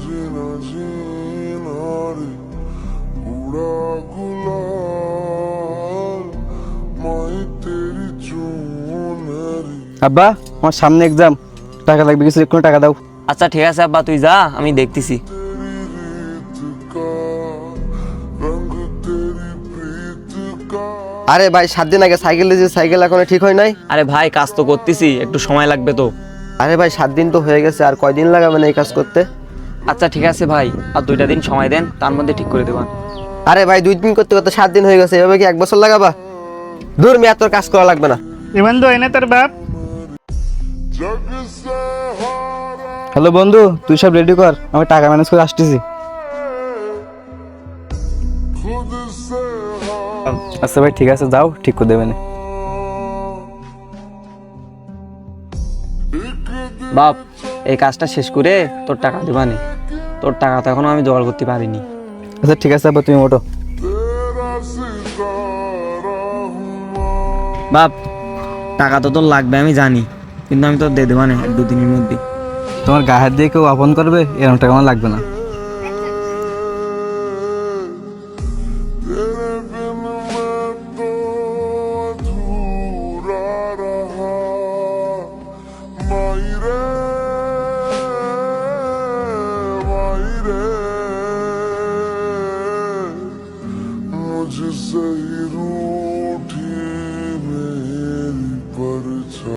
जीना जीना रे उड़ा गुलाल माई तेरी चुनरी। আব্বা, আমার সামনে এক্সাম, টাকা লাগবে কিছু, একটু টাকা দাও। আচ্ছা ঠিক আছে আব্বা, তুই যা, আমি দেখতেছি। तेरी रीत का रंग तेरी प्रीत का। আরে ভাই 7 দিন আগে সাইকেল দিয়েছি, সাইকেল এখনো ঠিক হয় নাই। আরে ভাই, কাজ তো করতেছি, একটু সময় লাগবে তো। আরে ভাই 7 দিন তো হয়ে গেছে, আর কয়দিন লাগাবেন এই কাজ করতে? আচ্ছা ঠিক আছে ভাই, আর 2টা দিন সময় দেন, তার মধ্যে ঠিক করে দেবেন। আরে ভাই 2 দিন করতে করতে 7 দিন হয়ে গেছে, এভাবে কি 1 বছর লাগাবা? দূর মিয়া, তোর কাজ করা লাগবে না। বন্ধু এনে তোর বাপ। जग से हारा হ্যালো বন্ধু, তুই সব রেডি কর, আমি টাকা ম্যানেজ করে আসতেছি। खुद से हारा আচ্ছা ভাই ঠিক আছে, যাও, ঠিক করে দেবেন। বাপ, এই কাজটা শেষ করে তোর টাকা দেবানি। তোর টাকা তো এখনো আমি জোগাড় করতে পারিনি। আচ্ছা ঠিক আছে আব্বা, তুমি ওঠো। तेरा सितारा हुआ। বাপ, টাকা তো তোর লাগবে আমি জানি, কিন্তু আমি তোর দিয়ে দেবানি 1-2 দিনের মধ্যে। তোমার গায়ে হাত দিয়ে কেউ আপন করবে, এরকম টাকা আমার লাগবে না। तेरे बिन मैं तो अधूरा रहा माई रे